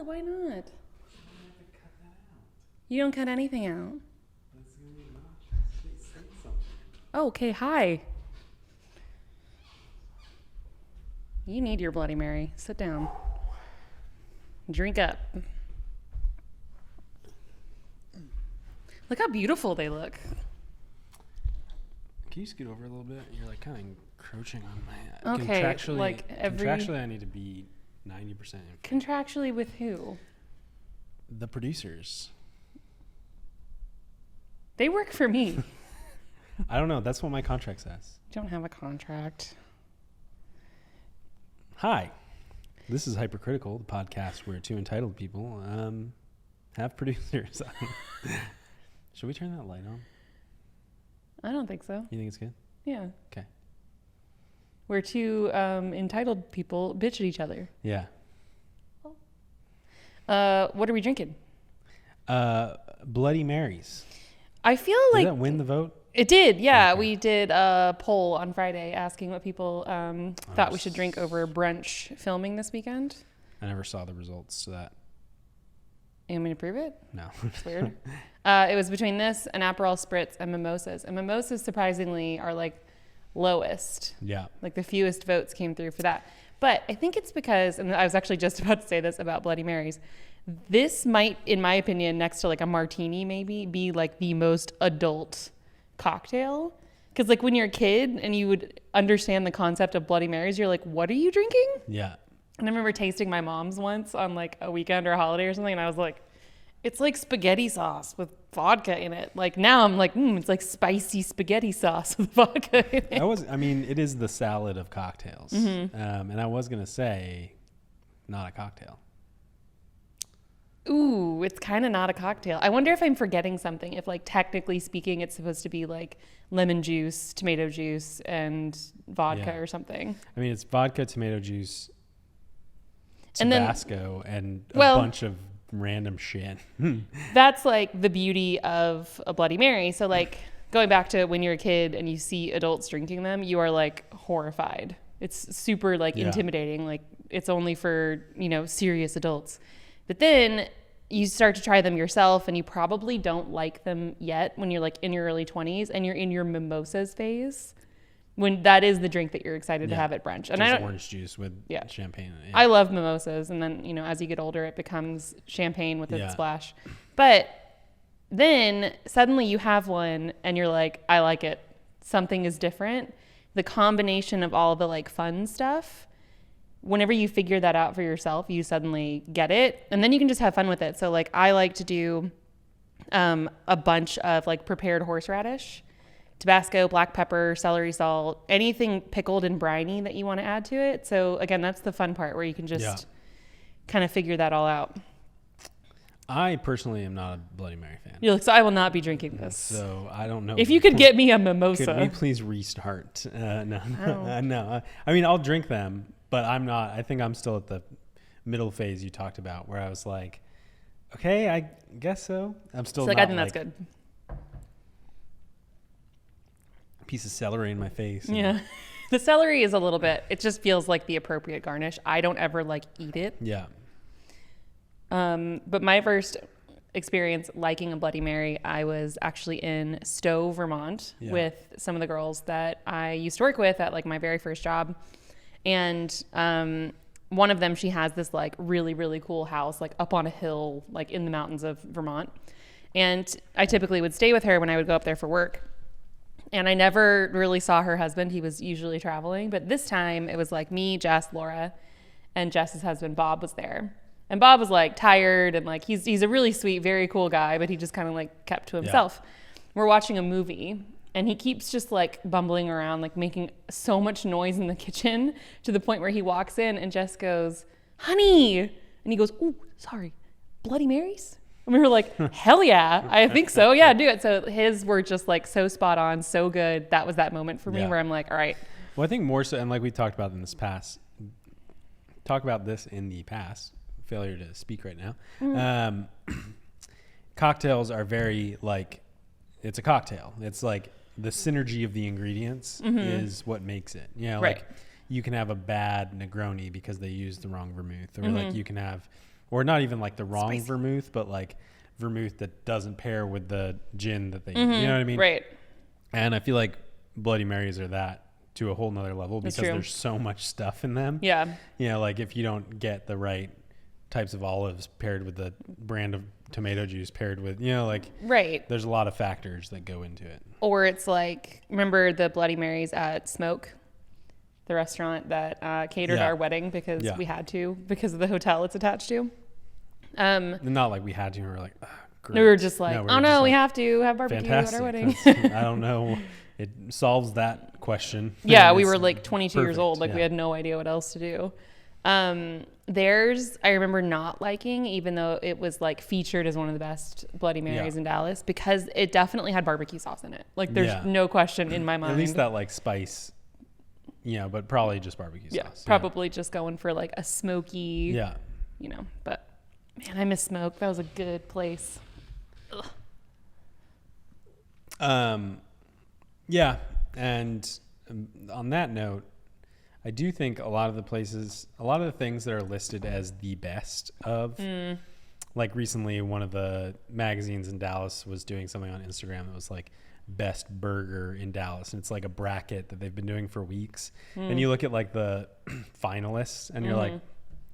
Why not? You don't cut anything out. Oh, okay, hi. You need your Bloody Mary. Sit down. Drink up. Look how beautiful they look. Can you scoot over a little bit? You're like kind of encroaching on my... Okay, contractually, like Contractually, I need to be 90%. Contractually with who? The producers. They work for me. I don't know. That's what my contract says. Don't have a contract. Hi. This is Hypercritical, the podcast where two entitled people have producers. Should we turn that light on? I don't think so. You think it's good? Yeah. Okay. Where two entitled people bitch at each other. Yeah. What are we drinking? Bloody Marys. I feel Did like... that win the vote? It did, yeah. Okay. We did a poll on Friday asking what people thought we should drink over brunch filming this weekend. I never saw the results to that. You want me to prove it? No. It's weird. It was between this and Aperol Spritz and mimosas. And mimosas, surprisingly, are like lowest. Yeah. Like the fewest votes came through for that. But I think it's because, and I was actually just about to say this about Bloody Marys, this might, in my opinion, next to like a martini maybe, be like the most adult cocktail. Because like when you're a kid and you would understand the concept of Bloody Marys, you're like, what are you drinking? Yeah. And I remember tasting my mom's once on like a weekend or a holiday or something, and I was like, it's like spaghetti sauce with vodka in it. Like now I'm like, it's like spicy spaghetti sauce with vodka in it. It is the salad of cocktails. Mm-hmm. And I was going to say, not a cocktail. Ooh, it's kind of not a cocktail. I wonder if I'm forgetting something. If like technically speaking, it's supposed to be like lemon juice, tomato juice, and vodka or something. I mean, it's vodka, tomato juice, And then- Tabasco, and a well- bunch of random shit. That's like the beauty of a Bloody Mary. So like going back to when you're a kid and you see adults drinking them, you are like horrified. It's super like intimidating. Like it's only for, serious adults. But then you start to try them yourself and you probably don't like them yet when you're like in your early 20s and you're in your mimosas phase, when that is the drink that you're excited to have at brunch. And Just orange juice with champagne. Yeah. I love mimosas. And then, as you get older, it becomes champagne with a splash. But then suddenly you have one and you're like, I like it. Something is different. The combination of all the like fun stuff, whenever you figure that out for yourself, you suddenly get it. And then you can just have fun with it. So like I like to do a bunch of like prepared horseradish, Tabasco, black pepper, celery salt, anything pickled and briny that you want to add to it. So again, that's the fun part where you can just kind of figure that all out. I personally am not a Bloody Mary fan. You're like, so I will not be drinking this. So I don't know. If you could get me a mimosa. Could we please restart? No. I mean, I'll drink them, but I'm not. I think I'm still at the middle phase you talked about where I was like, okay, I guess so. I'm still like, not I think that's good. Piece of celery in my face. Yeah. The celery is a little bit, it just feels like the appropriate garnish. I don't ever like eat it. Yeah. But my first experience liking a Bloody Mary, I was actually in Stowe, Vermont with some of the girls that I used to work with at like my very first job. And one of them, she has this like really, really cool house like up on a hill, like in the mountains of Vermont. And I typically would stay with her when I would go up there for work. And I never really saw her husband. He was usually traveling. But this time it was like me, Jess, Laura, and Jess's husband, Bob, was there. And Bob was like tired and like he's a really sweet, very cool guy, but he just kind of like kept to himself. Yeah. We're watching a movie and he keeps just like bumbling around, like making so much noise in the kitchen to the point where he walks in and Jess goes, honey. And he goes, oh, sorry, Bloody Marys? And we were like, hell yeah, I think so. Yeah, do it. So his were just like so spot on, so good. That was that moment for me where I'm like, all right. Well, I think more so, and like we talked about in the past, failure to speak right now. Cocktails are very like, it's a cocktail. It's like the synergy of the ingredients is what makes it. Like you can have a bad Negroni because they used the wrong vermouth, or like you can have or not even like the wrong Spicy. vermouth, but like vermouth that doesn't pair with the gin that they, you know what I mean? Right. And I feel like Bloody Marys are that to a whole nother level because true. there's so much stuff in them. Yeah. You know, like if you don't get the right types of olives paired with the brand of tomato juice paired with, you know, like Right. there's a lot of factors that go into it. Or it's like, remember the Bloody Marys at Smoke, the restaurant that catered our wedding because we had to, because of the hotel it's attached to. Not like we had to, we were like, great. We were just like, we have to have barbecue fantastic. at our wedding. I don't know. It solves that question. Yeah, And we it's were like 22 years perfect, old. Like we had no idea what else to do. Theirs, I remember not liking, even though it was like featured as one of the best Bloody Marys in Dallas, because it definitely had barbecue sauce in it. Like there's no question in my mind. At least that like spice, you know, but probably just barbecue sauce. Probably just going for like a smoky, you know, but man, I miss Smoke. That was a good place. Ugh. Yeah. And on that note, I do think a lot of the things that are listed as the best of, like recently one of the magazines in Dallas was doing something on Instagram that was like best burger in Dallas. And it's like a bracket that they've been doing for weeks. And you look at like the finalists and you're like,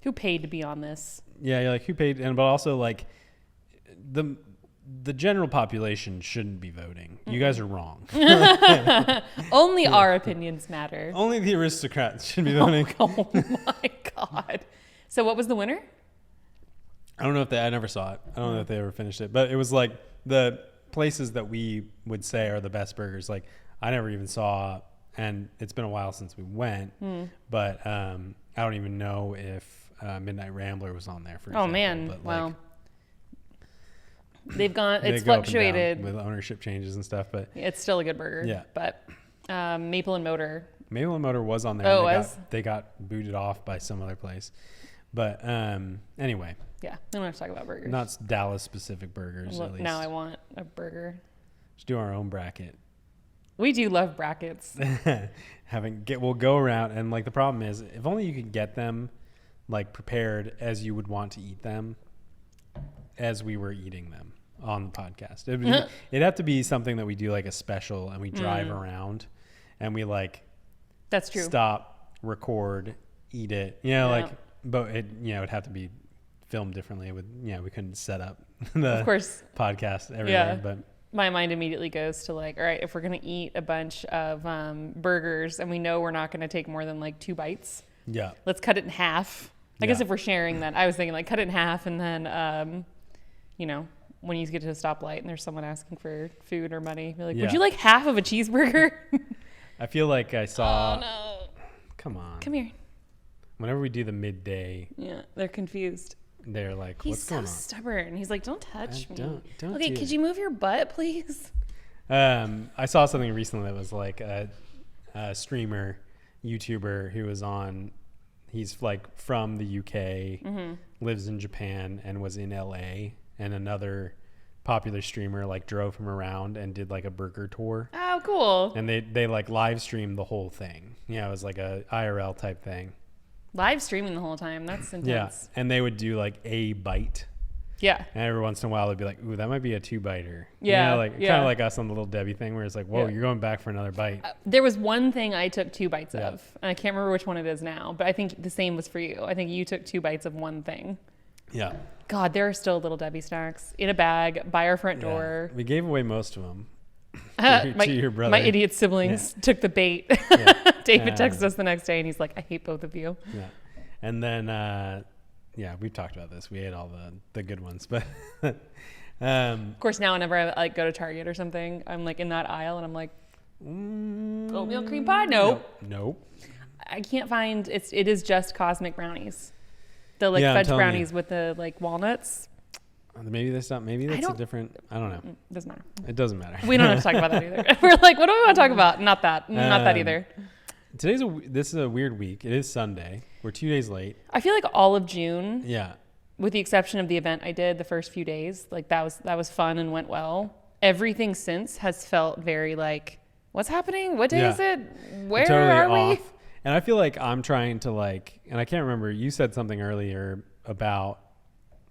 who paid to be on this? Yeah. You're like, who paid? And, but also like the general population shouldn't be voting. You guys are wrong. Only our opinions matter. Only the aristocrats should be voting. Oh my God. So what was the winner? I don't know if I never saw it. I don't know if they ever finished it, but it was like the places that we would say are the best burgers. Like I never even saw, and it's been a while since we went, but I don't even know if Midnight Rambler was on there, for example. Oh man. But wow. like, They've gone, it's go up and down fluctuated with ownership changes and stuff, but it's still a good burger. Yeah. But Maple and Motor. Maple and Motor was on there. Oh, and it was? they got booted off by some other place. But anyway. Yeah, we don't have to talk about burgers. Not Dallas specific burgers, at least. Now I want a burger. Let's do our own bracket. We do love brackets. We'll go around, and like the problem is, if only you could get them like prepared as you would want to eat them as we were eating them on the podcast. It'd have to be something that we do like a special and we drive around and we like that's true. Stop, record, eat it. You know, like but it it'd have to be filmed differently with we couldn't set up the of course podcast everywhere. But my mind immediately goes to like, all right, if we're gonna eat a bunch of burgers and we know we're not gonna take more than like 2 bites, let's cut it in half. I guess if we're sharing that, I was thinking like cut it in half and then when you get to a stoplight and there's someone asking for food or money, be like, would you like half of a cheeseburger? I feel like I saw. Oh no! Come on. Come here. Whenever we do the midday, they're confused. They're like, He's "What's going on?" He's so stubborn. He's like, "Don't touch me." Don't. Okay, could you move your butt, please? I saw something recently that was like a streamer, YouTuber who was on. He's like from the UK, lives in Japan, and was in LA. And another popular streamer like drove him around and did like a burger tour. Oh, cool. And they like live streamed the whole thing. It was like a IRL type thing. Live streaming the whole time. That's intense. Yeah. And they would do like a bite. Yeah. And every once in a while they'd be like, ooh, that might be a 2-biter. Yeah. Kind of like us on the Little Debbie thing where it's like, whoa, you're going back for another bite. There was one thing I took 2 bites of. And I can't remember which one it is now, but I think the same was for you. I think you took 2 bites of one thing. Yeah. God, there are still Little Debbie snacks in a bag by our front door. We gave away most of them to your brother. My idiot siblings took the bait. David texted us the next day and he's like, I hate both of you. Yeah. And then, we've talked about this. We ate all the good ones. But of course, now whenever I like go to Target or something, I'm like in that aisle and I'm like, oatmeal cream pie? Nope. I can't find, it is just Cosmic Brownies. The like fudge brownies with the like walnuts. Maybe that's a different, I don't know. Doesn't matter. It doesn't matter. We don't have to talk about that either. We're like, what do we want to talk about? Not that either. This is a weird week. It is Sunday. We're 2 days late. I feel like all of June. Yeah. With the exception of the event I did the first few days, like that was fun and went well. Everything since has felt very like, what's happening? What day is it? Where totally are off. we? And I feel like I'm trying to and I can't remember, you said something earlier about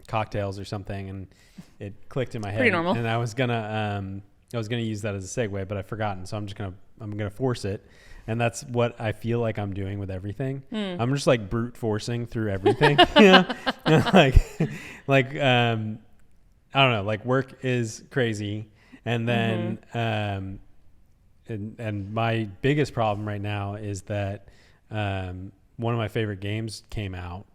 cocktails or something, and it clicked in my head. Pretty normal. And I was gonna use that as a segue, but I've forgotten. So I'm gonna force it. And that's what I feel like I'm doing with everything. I'm just like brute forcing through everything. like I don't know, like work is crazy. And then, and my biggest problem right now is that, one of my favorite games came out,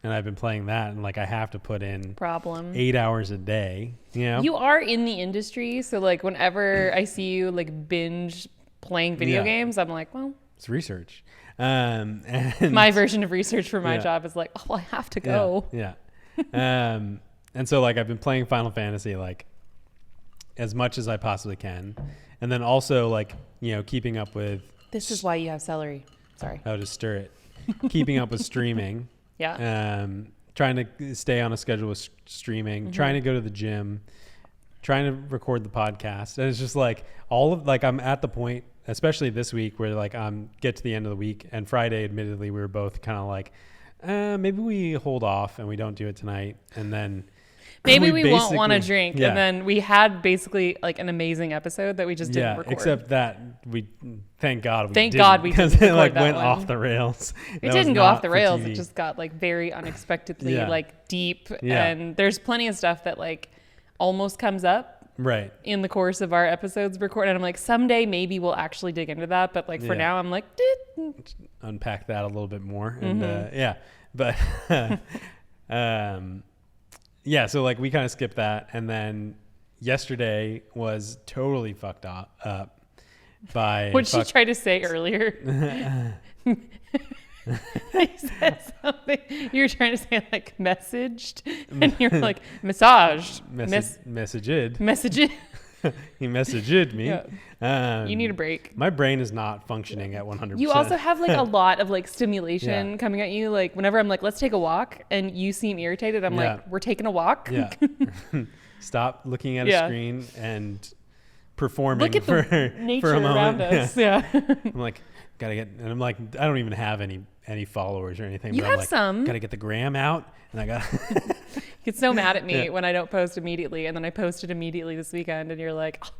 and I've been playing that, and like I have to put in 8 hours a day. You are in the industry, so like whenever I see you like binge playing video games, I'm like, well, it's research. And my version of research for my job is like, oh, well, I have to go. And so like I've been playing Final Fantasy like as much as I possibly can, and then also like keeping up with. This is why you have celery. Sorry. I'll just stir it. Keeping up with streaming. Trying to stay on a schedule with streaming. Trying to go to the gym. Trying to record the podcast. And it's just like I'm at the point, especially this week, where like get to the end of the week, and Friday, admittedly, we were both kind of like, maybe we hold off and we don't do it tonight, and then maybe we won't want to drink. And then we had basically like an amazing episode that we just didn't record. Except that thank God we didn't, because it like went off the rails. It didn't go off the rails. It just got like very unexpectedly like deep, and there's plenty of stuff that like almost comes up in the course of our episodes record, and I'm like, someday maybe we'll actually dig into that, but like for now I'm like unpack that a little bit more. And but so like we kind of skipped that, and then yesterday was totally fucked up by what did you try to say earlier? I said something. You were trying to say like messaged, and you're like massaged. Messaged. He messaged me. You need a break. My brain is not functioning at 100%. You also have like a lot of like stimulation coming at you. Like whenever I'm like, let's take a walk, and you seem irritated, I'm like, we're taking a walk. Stop looking at a screen and performing. Look at the nature for a moment. Around us. I'm like, gotta get, and I'm like, I don't even have any followers or anything. You but have I'm like, some. Gotta get the gram out, and I got. Get so mad at me when I don't post immediately, and then I posted immediately this weekend, and you're like, oh,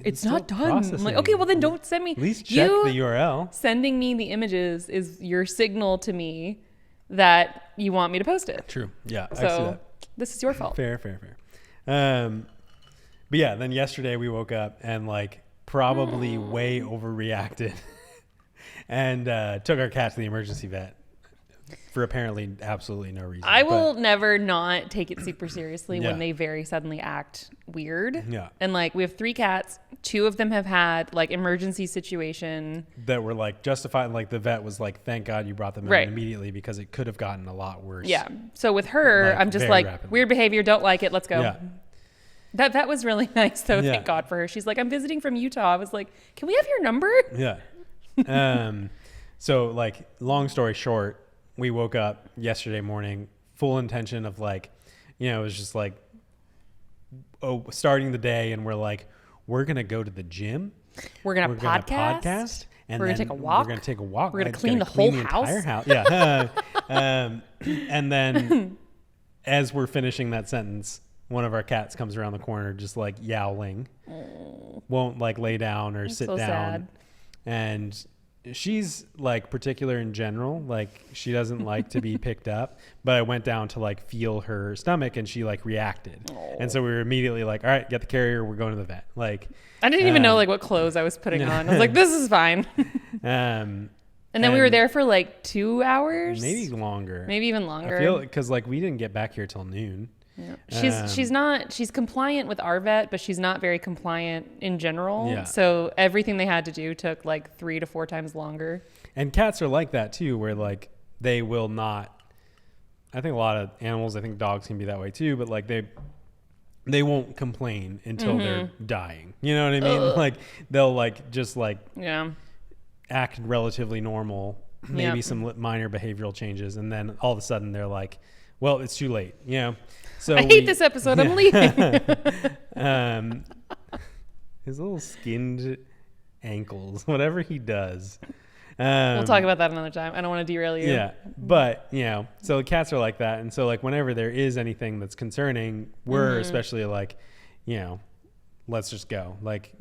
it's not done. Processing. I'm like, okay, well then don't send me. At least check the URL. Sending me the images is your signal to me that you want me to post it. True. Yeah. So I see that. This is your fault. Fair. But yeah, then yesterday we woke up and like probably way overreacted and took our cat to the emergency vet for apparently absolutely no reason. I will never not take it super seriously when they very suddenly act weird. Yeah. And like we have 3 cats. 2 of them have had like emergency situation that were like justified. Like the vet was like, thank God you brought them in immediately, because it could have gotten a lot worse. Yeah. So with her, I'm just like, rapidly. Weird behavior. Don't like it. Let's go. Yeah. That was really nice though. Thank God for her. She's like, I'm visiting from Utah. I was like, can we have your number? Yeah. So like long story short, we woke up yesterday morning, full intention of like, it was just like, starting the day, and we're like, we're going to go to the gym. We're going to podcast. And we're going to take a walk. We're going to take a walk. We're going to clean the whole house. Yeah. And then as we're finishing that sentence, one of our cats comes around the corner, just like yowling, won't like lay down or sit down. Sad. And she's like particular in general, like she doesn't like to be picked up, but I went down to like feel her stomach, and she like reacted. And so we were immediately like, all right, get the carrier, we're going to the vet. Like I didn't even know like what clothes I was putting on. I was like, this is fine. And then we were there for like 2 hours, maybe longer, maybe even longer. I feel because like we didn't get back here till noon. Yeah. She's compliant with our vet, but she's not very compliant in general. Yeah. So everything they had to do took like 3 to 4 times longer. And cats are like that too, where like they will not. I think a lot of animals, I think dogs can be that way too, but like they won't complain until they're dying. You know what I mean? Like they'll like just like act relatively normal, maybe some minor behavioral changes, and then all of a sudden they're like, well, it's too late. So I hate this episode. I'm leaving. His little skinned ankles, whatever he does. We'll talk about that another time. I don't want to derail you. Yeah. But, so cats are like that. And so like whenever there is anything that's concerning, we're especially like, let's just go. Like,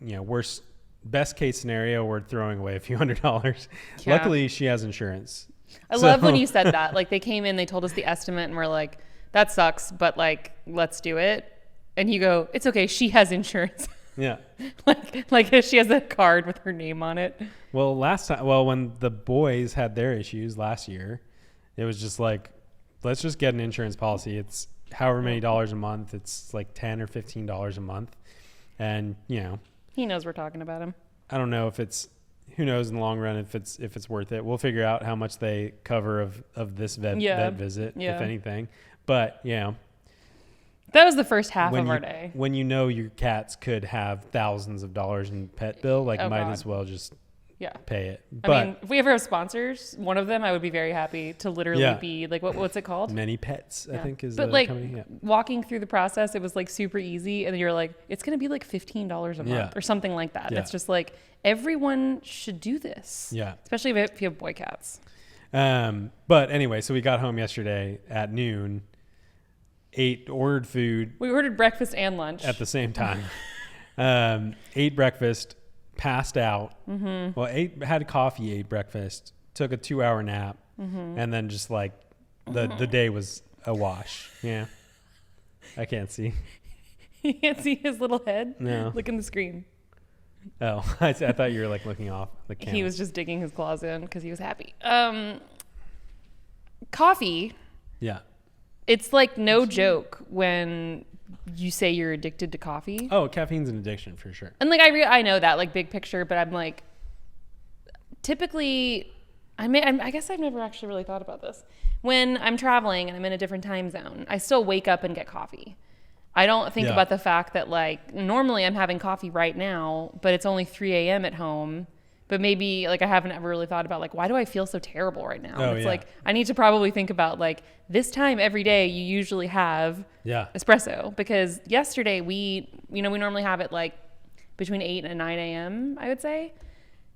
worst best case scenario, we're throwing away a few $100. Yeah. Luckily, she has insurance. I love when you said that. Like they came in, they told us the estimate and we're like, that sucks, but like, let's do it. And you go, it's okay. She has insurance. Yeah. like she has a card with her name on it. Well, when the boys had their issues last year, it was just like, let's just get an insurance policy. It's however many dollars a month. It's like $10 or $15 a month. And, he knows we're talking about him. I don't know who knows in the long run if it's worth it. We'll figure out how much they cover of this vet visit, if anything. But, that was the first half of our day. When your cats could have thousands of dollars in pet bill, might as well just pay it. But I mean, if we ever have sponsors, one of them, I would be very happy to literally be like, what's it called? Many Pets, I think is. But the like company. Yeah. walking through the process, it was like super easy, and then you're like, it's gonna be like $15 a month or something like that. Yeah. It's just like everyone should do this. Yeah, especially if you have boy cats. But anyway, so we got home yesterday at noon. Ordered food. We ordered breakfast and lunch at the same time. Ate breakfast, passed out. Mm-hmm. Well, had coffee, ate breakfast, took a 2-hour nap, and then just like the day was a wash. Yeah, I can't see. You can't see his little head. No, look in the screen. Oh, I thought you were like looking off the camera. He was just digging his claws in because he was happy. Coffee. Yeah. It's like no joke when you say you're addicted to coffee. Oh, caffeine's an addiction for sure. And like I know that like big picture, but I'm like, typically, I guess I've never actually really thought about this. When I'm traveling and I'm in a different time zone, I still wake up and get coffee. I don't think about the fact that like normally I'm having coffee right now, but it's only 3 a.m. at home. But maybe like I haven't ever really thought about like, why do I feel so terrible right now? It's like I need to probably think about like this time every day you usually have espresso, because yesterday we normally have it like between 8 and 9 a.m. I would say.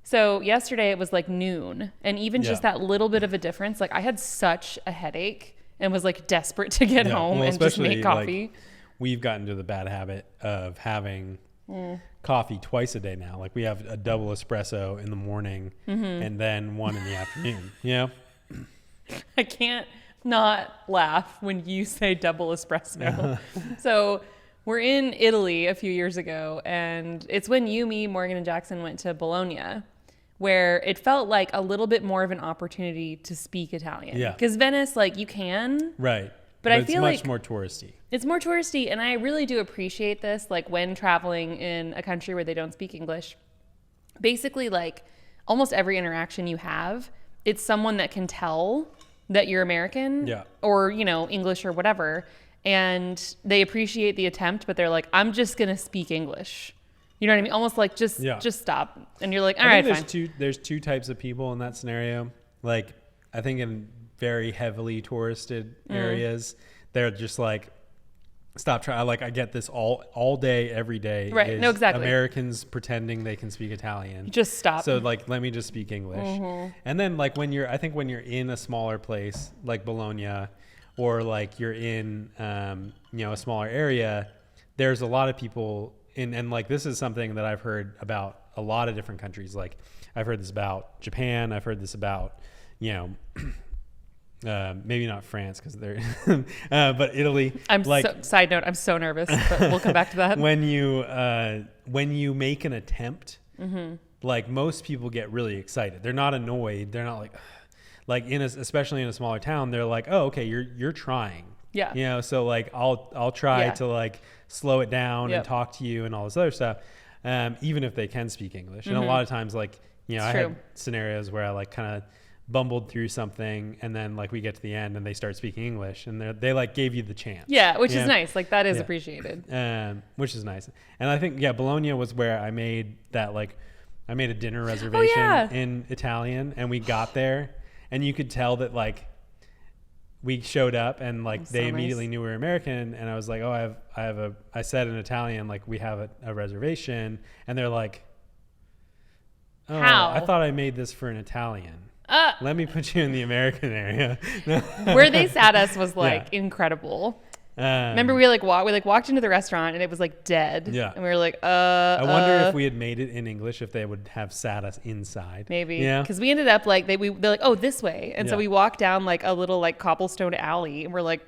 So yesterday it was like noon, and even just that little bit of a difference, like I had such a headache and was like desperate to get home and just make coffee. Like, we've gotten to the bad habit of having coffee twice a day now. Like we have a double espresso in the morning and then one in the afternoon. I can't not laugh when you say double espresso. So we're in Italy a few years ago, and it's when you, me, Morgan, and Jackson went to Bologna, where it felt like a little bit more of an opportunity to speak Italian. Yeah. Because Venice, like you can. Right. But I feel like it's much more touristy. It's more touristy, and I really do appreciate this, like when traveling in a country where they don't speak English. Basically, like almost every interaction you have, it's someone that can tell that you're American or, English or whatever, and they appreciate the attempt, but they're like, I'm just going to speak English. You know what I mean? Almost like just stop. And you're like, all right, fine. There's two types of people in that scenario. Like, I think in very heavily touristed areas, they're just like, stop trying. Like I get this all day, every day. Right. No, exactly. Americans pretending they can speak Italian. Just stop. So like, let me just speak English. And then like when you're in a smaller place like Bologna, or like you're in, a smaller area, there's a lot of people and like, this is something that I've heard about a lot of different countries. Like I've heard this about Japan. I've heard this about, maybe not France because they're, but Italy. Side note, I'm so nervous, but we'll come back to that. When you make an attempt, like most people get really excited. They're not annoyed. They're not like especially in a smaller town. They're like, oh, okay, you're trying. Yeah. So like I'll try to like slow it down and talk to you and all this other stuff, even if they can speak English. And a lot of times, like I had scenarios where I like kind of bumbled through something, and then like we get to the end and they start speaking English, and they like gave you the chance. Yeah, which is nice. Like that is appreciated. Which is nice. And I think Bologna was where I made a dinner reservation in Italian, and we got there, and you could tell that like we showed up and like they immediately knew we were American, and I was like, oh, I said in Italian like we have a reservation, and they're like, Oh, How? I thought I made this for an Italian. Let me put you in the American area. Where they sat us was like incredible. Remember we walked into the restaurant and it was like dead. Yeah. And we were like, I wonder if we had made it in English, if they would have sat us inside. maybe. Yeah. Because we ended up like, they're like, oh, this way. And so Yeah. we walked down like a little like cobblestone alley and we're like,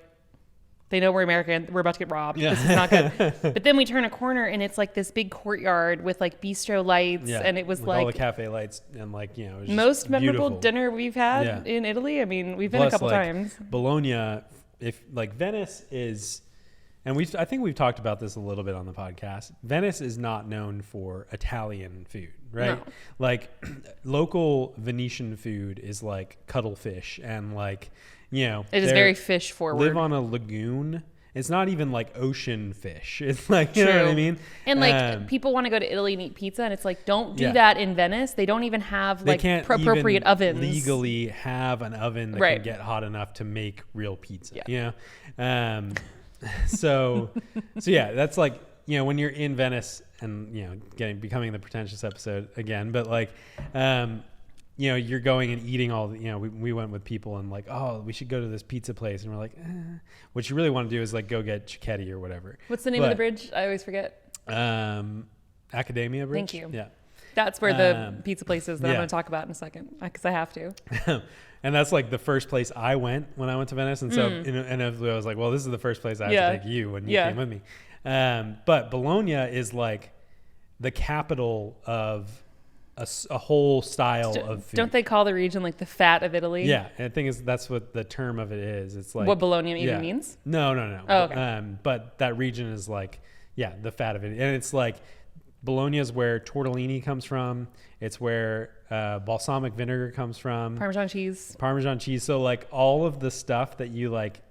they know we're American. We're about to get robbed. Yeah. This is not good. But then we turn a corner and it's like this big courtyard with like bistro lights. Yeah. And it was With like all the cafe lights and like, it was just most memorable beautiful. dinner we've had Yeah. in Italy. I mean, we've been Plus, a couple like, times. Bologna, if like Venice is, and I think we've talked about this a little bit on the podcast. Venice is not known for Italian food, right? No. Like local Venetian food is like cuttlefish and like, It is very fish forward. Live on a lagoon. It's not even like ocean fish. It's like, you know what I mean? And like people want to go to Italy and eat pizza and it's like, don't do Yeah. that in Venice. They don't even have They like can't appropriate even ovens. legally have an oven that Right. can get hot enough to make real pizza. Yeah. You know? So yeah, that's like, when you're in Venice and, becoming the pretentious episode again, but like, you're going and eating all the, we went with people and like, oh, we should go to this pizza place. And we're like, what you really want to do is like go get cicchetti or whatever. What's the name of the bridge? I always forget. Academia Bridge. Thank you. Yeah. That's where the pizza place is that I'm yeah. going to talk about in a second because I have to. And that's like the first place I went when I went to Venice. And so, and I was like, well, this is the first place I have to take you when you came with me. But Bologna is like the capital of a whole style of food. Don't they call the region like the fat of Italy? Yeah. And the thing is, that's what the term of it is. It's like what Bologna even means? No. Oh, okay. But that region is like, the fat of it. And it's like, Bologna is where tortellini comes from. It's where balsamic vinegar comes from. Parmesan cheese. So like all of the stuff that you like,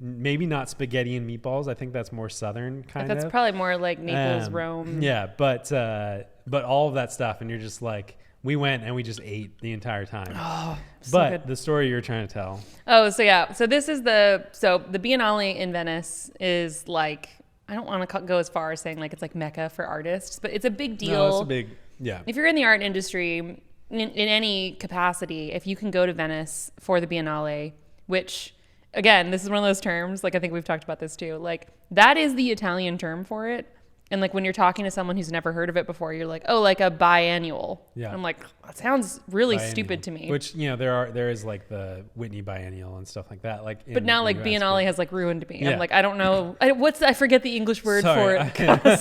maybe not spaghetti and meatballs. I think that's more Southern kind of. That's probably more like Naples, Rome. Yeah. But all of that stuff. And you're just like, we went and we just ate the entire time. Oh, so but good. the story you're trying to tell. Oh, so yeah. So this is the Biennale in Venice is like, I don't want to go as far as saying like it's like Mecca for artists, but it's a big deal. No, it's a big, yeah. If you're in the art industry, in any capacity, if you can go to Venice for the Biennale, which, again, this is one of those terms, like I think we've talked about this too, like that is the Italian term for it. And like when you're talking to someone who's never heard of it before, you're like, oh, like a biennial. Yeah. I'm like, that sounds really Biennial. stupid to me. Which, there is like the Whitney Biennial and stuff like that. Like, But now like Biennale has like ruined me. Yeah. I'm like, I don't know. I forget the English word for it. God,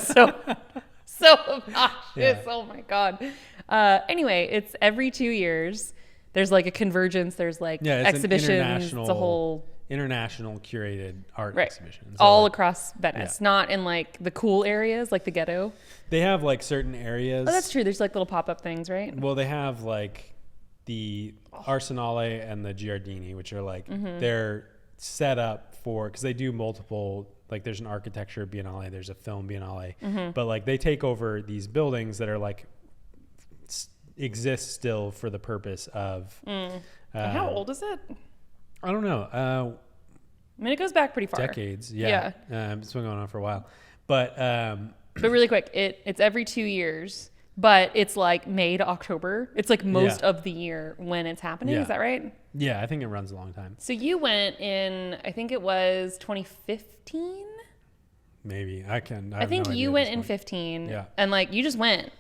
so obnoxious. Yeah. Oh my God. Anyway, it's every 2 years. There's like a convergence. There's like exhibitions. It's a whole international curated art right. exhibition. So all like, across Venice, not in like the cool areas like the ghetto. They have like certain areas. Oh, that's true. There's like little pop-up things, right? Well, they have like the Arsenale and the Giardini, which are like, they're set up for, because they do multiple, like there's an architecture Biennale, there's a film Biennale, but like they take over these buildings that are like, exist still for the purpose of. How old is it? I don't know. I mean, it goes back pretty far. Decades, yeah. It's been going on for a while. But really quick, it's every 2 years, but it's like May to October. It's like most of the year when it's happening. Yeah. Is that right? Yeah, I think it runs a long time. So you went in, I think it was 2015? Maybe. I think you went in 15. Yeah. And like you just went.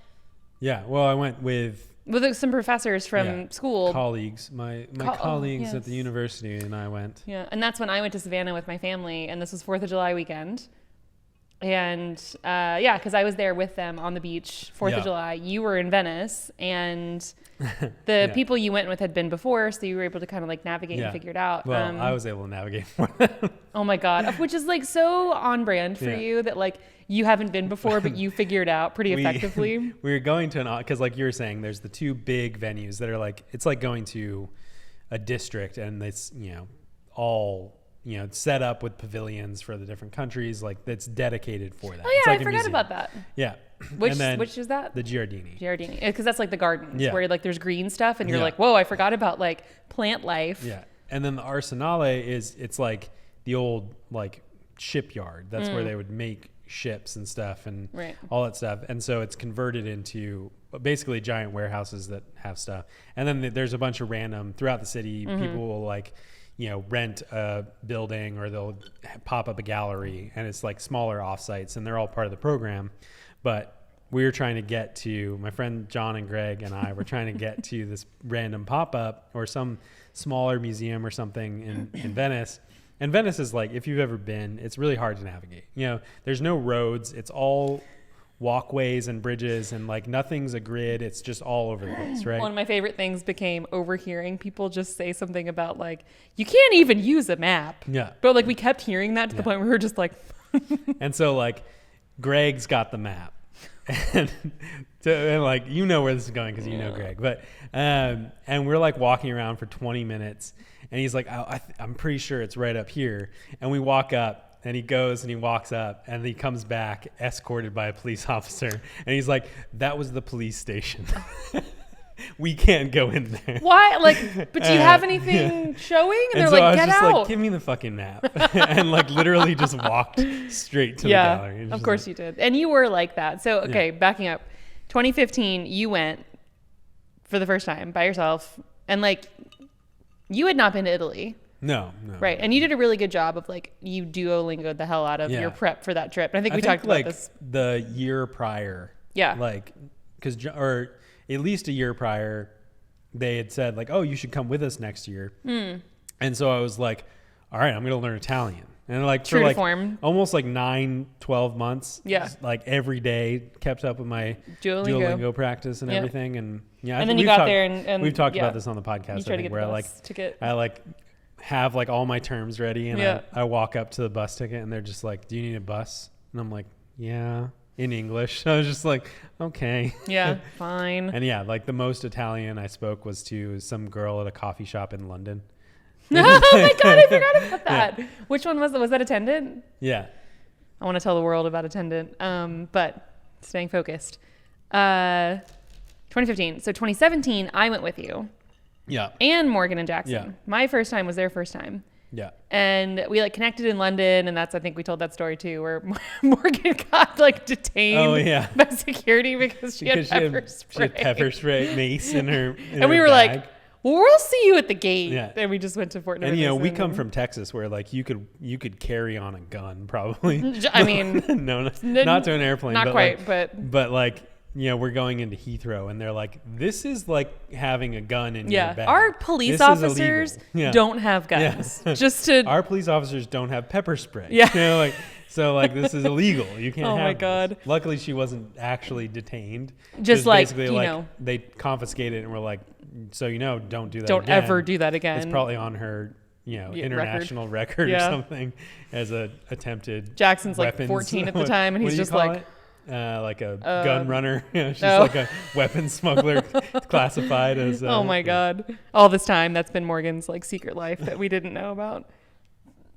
Yeah. Well, I went with some professors from school. Colleagues. My colleagues at the university and I went. Yeah. And that's when I went to Savannah with my family, and this was 4th of July weekend. And because I was there with them on the beach, 4th of July. You were in Venice, and the people you went with had been before, so you were able to kind of like navigate and figure it out. Well, I was able to navigate for them. Oh my God. Which is like so on brand for you that like you haven't been before, but you figured out pretty effectively. We were going to because like you were saying, there's the two big venues that are like, it's like going to a district and it's, all, set up with pavilions for the different countries. Like that's dedicated for that. Oh yeah, it's like I forgot about that. Yeah. Which is that? The Giardini. Giardini. Because that's like the gardens where like there's green stuff and you're Yeah. like, whoa, I forgot about like plant life. Yeah. And then the Arsenale it's like the old like shipyard. That's where they would make ships and stuff and all that stuff. And so it's converted into basically giant warehouses that have stuff. And then there's a bunch of random throughout the city. People will like, rent a building, or they'll pop up a gallery, and it's like smaller offsites, and they're all part of the program. But we were trying to get to, my friend John and Greg and I were trying to get to this random pop-up or some smaller museum or something in Venice. And Venice is like, if you've ever been, it's really hard to navigate. There's no roads. It's all walkways and bridges, and like nothing's a grid. It's just all over the place, right? One of my favorite things became overhearing people just say something about like, you can't even use a map. Yeah. But like we kept hearing that to the point where we were just like. And so like Greg's got the map. And like, where this is going because you know Greg, but and we're like walking around for 20 minutes, and he's like, I'm pretty sure it's right up here. And we walk up, and he goes and he walks up, and he comes back escorted by a police officer, and he's like, that was the police station. We can't go in there. Why? Like, but do you have anything showing? And they're so like, I was get just out. like, give me the fucking map. And like literally just walked straight to the gallery. Of course you did. And you were like that. So, okay, backing up. 2015, you went for the first time by yourself. And like, you had not been to Italy. No. Right. And you did a really good job of like, you Duolingo'd the hell out of your prep for that trip. And I think we talked about this. The year prior. Yeah. Like, or at least a year prior, they had said like, oh, you should come with us next year. And so I was like, all right, I'm going to learn Italian. And like True for like form. almost like 12 months, like every day kept up with my Duolingo practice and everything. And and then you got there and we've talked about this on the podcast, I think, where I like have like all my terms ready, and I walk up to the bus ticket, and they're just like, do you need a bus? And I'm like, yeah. In English. I was just like, okay. Yeah, fine. And like the most Italian I spoke was to some girl at a coffee shop in London. Oh my God, I forgot about that. Which one was it? Was that Attendant? Yeah. I want to tell the world about Attendant, but staying focused. 2015. So 2017, I went with you. Yeah. And Morgan and Jackson. Yeah. My first time was their first time. Yeah. And we like connected in London, and I think we told that story too, where Morgan got like detained by security because she had pepper spray. She had pepper spray, mace in her and we were bag. Like, well, we'll see you at the gate. Yeah. And we just went to Fort And Newman. we come from Texas, where like you could carry on a gun probably. I mean, no, not to an airplane. Not but quite, like, but like, we're going into Heathrow, and they're like, this is like having a gun in your bag. Our police officers don't have guns. Our police officers don't have pepper spray. Yeah. So like this is illegal. You can't have my God. This. Luckily she wasn't actually detained. Just like, basically they confiscated it and were like, so don't do that Don't again. ever do that again. It's probably on her international record or something as a attempted Jackson's weapons. like 14 at the time, and he's just like like a gun runner. She's like a weapon smuggler classified as oh my God. All this time that's been Morgan's like secret life that we didn't know about.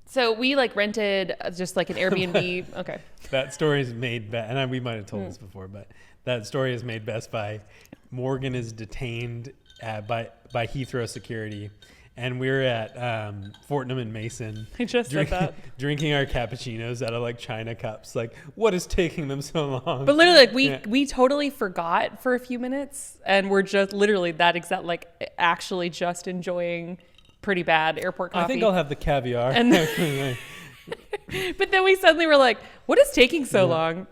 So we like rented just like an Airbnb. Okay. That story is made best, and we might have told this before, but that story is made best by Morgan is detained by Heathrow security, and we're at Fortnum and Mason. I just said that. Drinking our cappuccinos out of like China cups. Like, what is taking them so long? But literally, like we totally forgot for a few minutes, and we're just literally that exact like actually just enjoying pretty bad airport coffee. I think I'll have the caviar. And but then we suddenly were like, what is taking so long?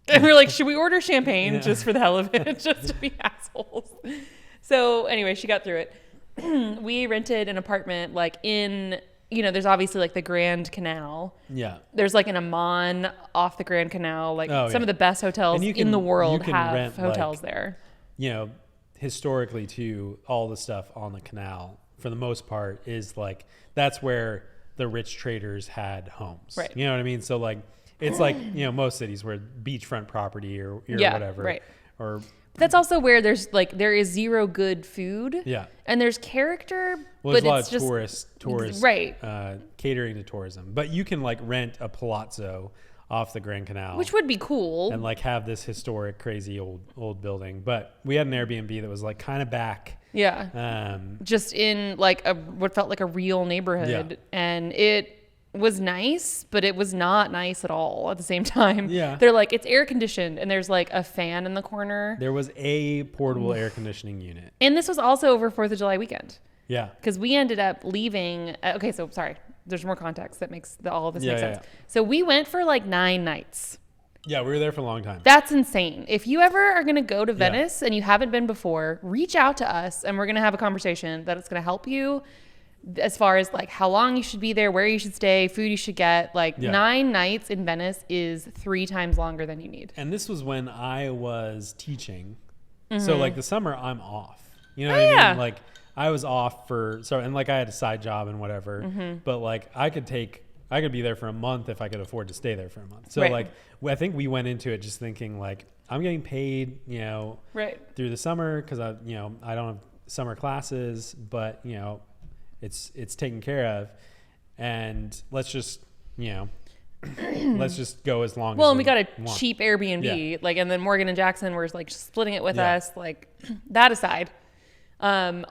And we're like, should we order champagne just for the hell of it, just to be assholes? So anyway, she got through it. We rented an apartment like in, there's obviously like the Grand Canal. Yeah. There's like an Amman off the Grand Canal. Like some of the best hotels in the world have hotels there. Historically too, all the stuff on the canal, for the most part, is like, that's where the rich traders had homes. Right. You know what I mean? So like, it's like, most cities where beachfront property or whatever. Right. Or that's also where there is zero good food. Yeah. And there's character, well, but there's it's a lot just of tourists right. Catering to tourism. But you can like rent a palazzo off the Grand Canal, which would be cool, and like have this historic, crazy old building. But we had an Airbnb that was like kind of back. Yeah. Just in like what felt like a real neighborhood, and it was nice, but it was not nice at all at the same time. Yeah. They're like, it's air conditioned and there's like a fan in the corner. There was a portable air conditioning unit. And this was also over 4th of July weekend. Yeah. Because we ended up leaving. Okay, so sorry. There's more context that makes all of this make sense. Yeah. So we went for like 9 nights. Yeah, we were there for a long time. That's insane. If you ever are going to go to Venice and you haven't been before, reach out to us and we're going to have a conversation that it's going to help you as far as like how long you should be there, where you should stay, food you should get. Like 9 nights in Venice is 3 times longer than you need. And this was when I was teaching. So like the summer I'm off. You know what I mean? Like I was off and like I had a side job and whatever, but like I could be there for a month if I could afford to stay there for a month. So like I think we went into it just thinking like I'm getting paid, you know, through the summer because I don't have summer classes, but you know, it's taken care of, and let's just let's just go as long as well, and we got a want. cheap Airbnb, like, and then Morgan and Jackson were like splitting it with us. Like that aside,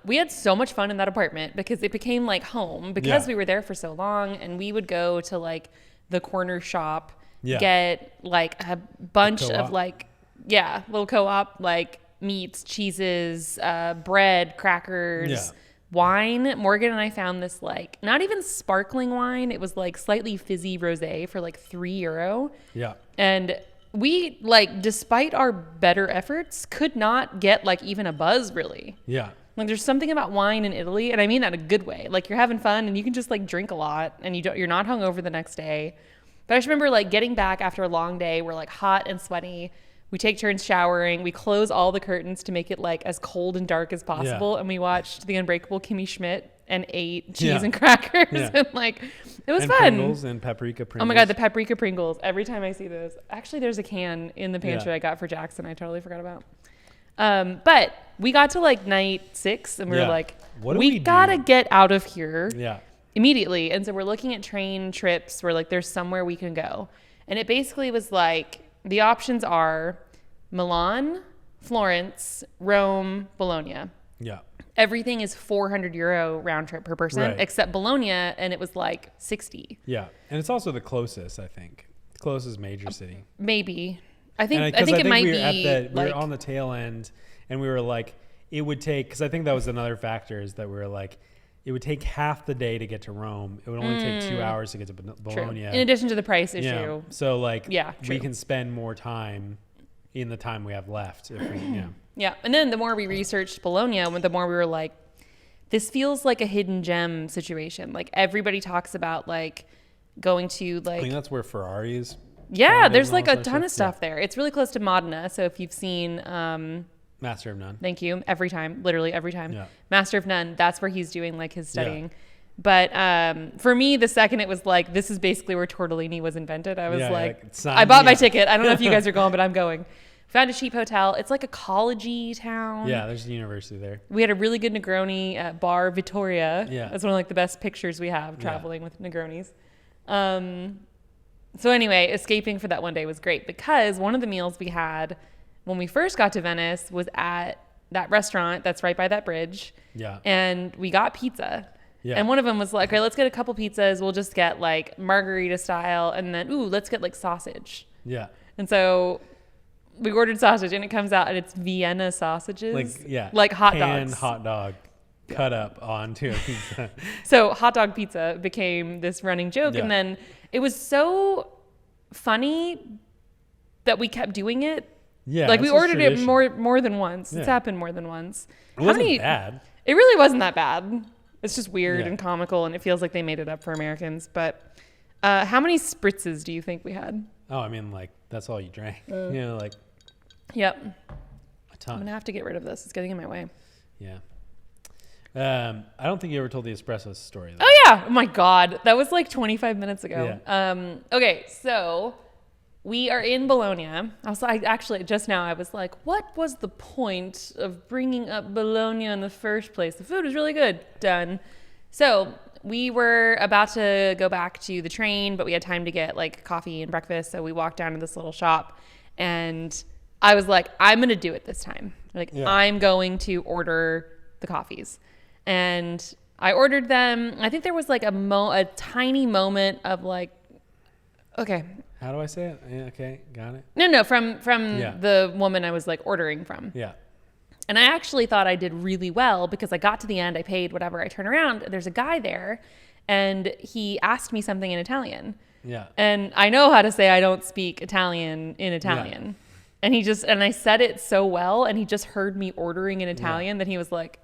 we had so much fun in that apartment because it became like home because we were there for so long, and we would go to like the corner shop, get like a bunch of like, little co-op, like meats, cheeses, bread, crackers, wine. Morgan and I found this like not even sparkling wine. It was like slightly fizzy rosé for like €3. Yeah. And we like, despite our better efforts, could not get like even a buzz really. Yeah. Like there's something about wine in Italy, and I mean that in a good way. Like you're having fun and you can just like drink a lot and you're not hungover the next day. But I just remember like getting back after a long day, we're like hot and sweaty. We take turns showering. We close all the curtains to make it like as cold and dark as possible. And we watched The Unbreakable Kimmy Schmidt and ate cheese and crackers. And like, it was fun. Pringles and paprika Pringles. Oh my God, the paprika Pringles. Every time I see those. Actually, there's a can in the pantry I got for Jackson. I totally forgot about. But we got to like night 6 and we were like, we gotta get out of here immediately. And so we're looking at train trips where like there's somewhere we can go. And it basically was like, the options are Milan, Florence, Rome, Bologna. Yeah. Everything is €400 round trip per person, except Bologna, and it was like 60. Yeah. And it's also the closest, I think. The closest major city. Maybe. I think it might be. We were on the tail end, and we were like, it would take, because I think that was another factor, is that we were like, it would take half the day to get to Rome. It would only take 2 hours to get to Bologna. True. In addition to the price issue. Yeah. So like, we can spend more time in the time we have left. If we, Yeah. And then the more we researched Bologna, the more we were like, this feels like a hidden gem situation. Like everybody talks about like going to like. I think that's where Ferrari is. Yeah. There's like a ton of stuff there. It's really close to Modena. So if you've seen, Master of None. Thank you. Literally every time. Yeah. Master of None. That's where he's doing like his studying. Yeah. But for me, the second it was like, this is basically where tortellini was invented. I was I bought my ticket. I don't know if you guys are going, but I'm going. Found a cheap hotel. It's like a college-y town. Yeah, there's a university there. We had a really good Negroni at Bar Vittoria. Yeah. That's one of like the best pictures we have traveling with Negronis. So anyway, escaping for that one day was great because one of the meals we had when we first got to Venice was at that restaurant that's right by that bridge. Yeah. And we got pizza. Yeah. And one of them was like, okay, let's get a couple pizzas. We'll just get like margarita style. And then, let's get like sausage. Yeah. And so we ordered sausage and it comes out and it's Vienna sausages. Like hot dogs. And hot dog cut up onto a pizza. So hot dog pizza became this running joke. Yeah. And then it was so funny that we kept doing it. Yeah. Like we ordered it more than once. Yeah. It's happened more than once. It wasn't bad. It really wasn't that bad. It's just weird and comical and it feels like they made it up for Americans. But how many spritzes do you think we had? Oh, I mean, like, that's all you drank. Like. Yep. A ton. I'm going to have to get rid of this. It's getting in my way. Yeah. I don't think you ever told the espresso story, though. Oh, yeah. Oh, my God. That was like 25 minutes ago. Yeah. Okay, so we are in Bologna. Just now I was like, what was the point of bringing up Bologna in the first place? The food was really good. Done. So we were about to go back to the train, but we had time to get like coffee and breakfast. So we walked down to this little shop and I was like, I'm going to do it this time. I'm going to order the coffees. And I ordered them. I think there was like a tiny moment of like, okay. How do I say it? Yeah, okay, got it. No, from the woman I was like ordering from. Yeah. And I actually thought I did really well because I got to the end, I paid whatever, I turn around, and there's a guy there, and he asked me something in Italian. Yeah. And I know how to say I don't speak Italian in Italian. Yeah. And I said it so well, and he just heard me ordering in Italian that he was like,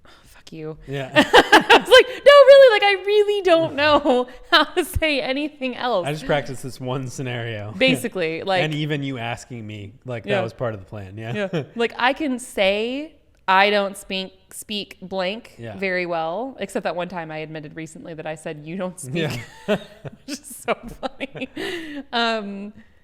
oh, fuck you. Yeah. I was like, no, really, like I really don't know how to say anything else. I just practiced this one scenario. Basically, like, and even you asking me, like that was part of the plan. Yeah. Like I can say I don't speak blank very well, except that one time I admitted recently that I said you don't speak, which is so funny.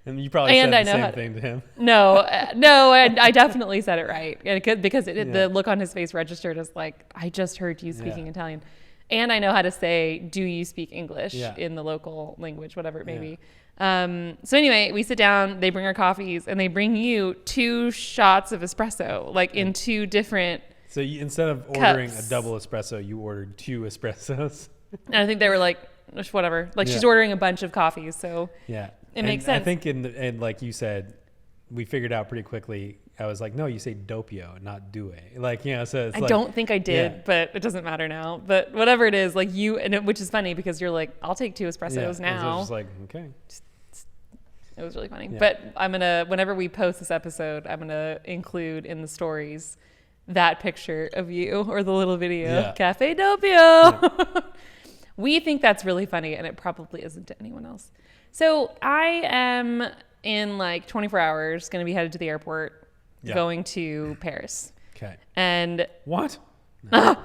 And you probably said the same thing to him. No, and I definitely said it right because the look on his face registered as like, I just heard you speaking Italian. And I know how to say, do you speak English in the local language, whatever it may be. So anyway, we sit down, they bring our coffees, and they bring you 2 shots of espresso, like in 2 different So instead of ordering cups. a double espresso, you ordered 2 espressos. And I think they were like, whatever. Like she's ordering a bunch of coffees, so it makes sense. I think and like you said, we figured out pretty quickly. I was like, no, you say doppio, not due. Like, so it's I don't think I did, but it doesn't matter now. But whatever it is, like which is funny because you're like, I'll take 2 espressos now. So I was just like, okay. It was really funny. But whenever we post this episode, I'm gonna include in the stories that picture of you or the little video, Cafe Doppio. Yeah. We think that's really funny, and it probably isn't to anyone else. So I am in like 24 hours going to be headed to the airport, going to Paris. Okay. And what? No.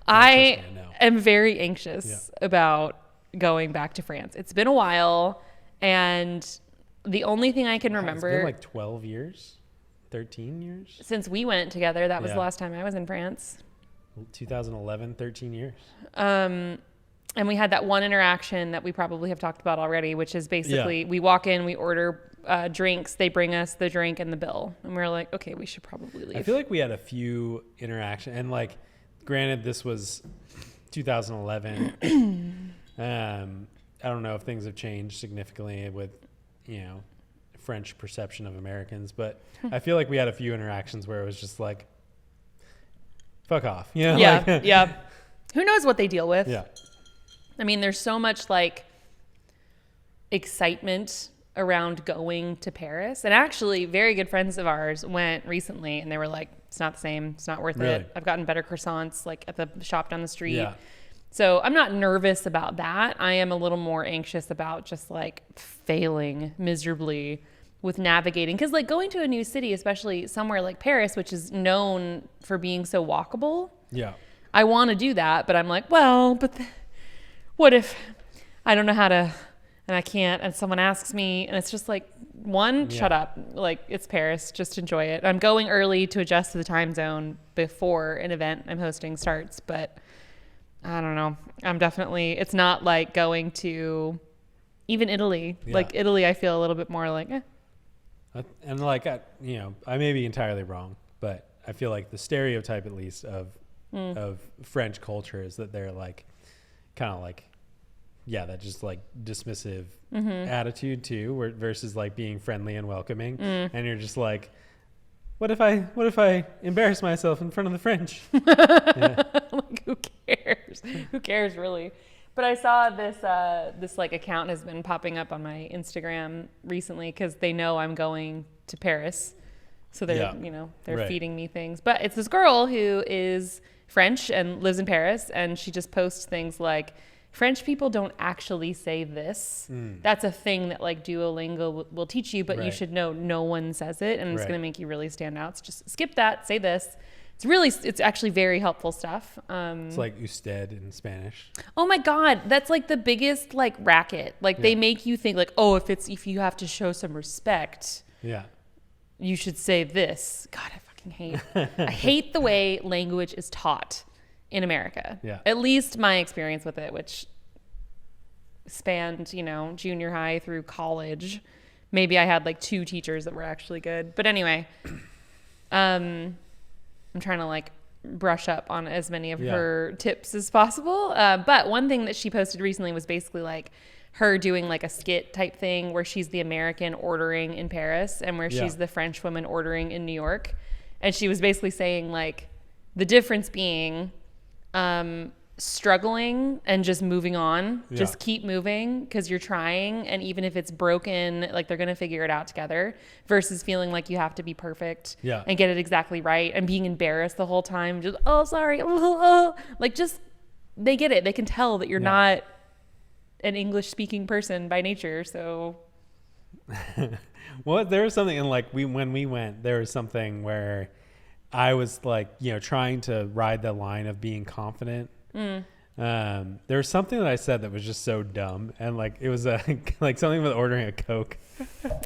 I am very anxious about going back to France. It's been a while, and the only thing I can remember, it's been like 12 years, 13 years since we went together. That was the last time I was in France. 2011, 13 years. And we had that one interaction that we probably have talked about already, which is basically we walk in, we order drinks, they bring us the drink and the bill, and we're like, okay, we should probably leave. I feel like we had a few interactions, and like, granted, this was 2011. I don't know if things have changed significantly with, French perception of Americans, but I feel like we had a few interactions where it was just like, fuck off. Yeah. Who knows what they deal with? Yeah. I mean, there's so much like excitement around going to Paris. And actually, very good friends of ours went recently, and they were like, it's not the same. It's not worth it. I've gotten better croissants like at the shop down the street. Yeah. So I'm not nervous about that. I am a little more anxious about just like failing miserably with navigating. Because like going to a new city, especially somewhere like Paris, which is known for being so walkable. Yeah. I want to do that, but I'm like, well, but what if I don't know how to, and I can't, and someone asks me, and it's just like, shut up. Like, it's Paris, just enjoy it. I'm going early to adjust to the time zone before an event I'm hosting starts, but I don't know. It's not like going to even Italy. Yeah. Like Italy, I feel a little bit more like, And like, I may be entirely wrong, but I feel like the stereotype, at least, of French culture is that they're like, kind of like, that just like dismissive attitude too, versus like being friendly and welcoming. And you're just like, what if I embarrass myself in front of the French? Like, who cares? Who cares really? But I saw this like account has been popping up on my Instagram recently because they know I'm going to Paris. So they're, they're feeding me things. But it's this girl who is French and lives in Paris, and she just posts things like, French people don't actually say this. That's a thing that like Duolingo will teach you, but you should know no one says it, and it's going to make you really stand out. So just skip that, say this. It's actually very helpful stuff. It's like usted in Spanish. Oh my God. That's like the biggest like racket. Like they make you think like, oh, if you have to show some respect, you should say this. God, I fucking I hate the way language is taught in America. Yeah. At least my experience with it, which spanned, junior high through college. Maybe I had like 2 teachers that were actually good. But anyway, I'm trying to like brush up on as many of her tips as possible. But one thing that she posted recently was basically like her doing like a skit type thing where she's the American ordering in Paris and where she's the French woman ordering in New York. And she was basically saying like the difference being struggling and just moving on, just keep moving because you're trying, and even if it's broken, like they're gonna figure it out together, versus feeling like you have to be perfect and get it exactly right and being embarrassed the whole time, just sorry, like just they get it, they can tell that you're not an English speaking person by nature. So well, there was something in like when we went, there was something where I was like, you know, trying to ride the line of being confident. There was something that I said that was just so dumb, and like it was like something with ordering a Coke.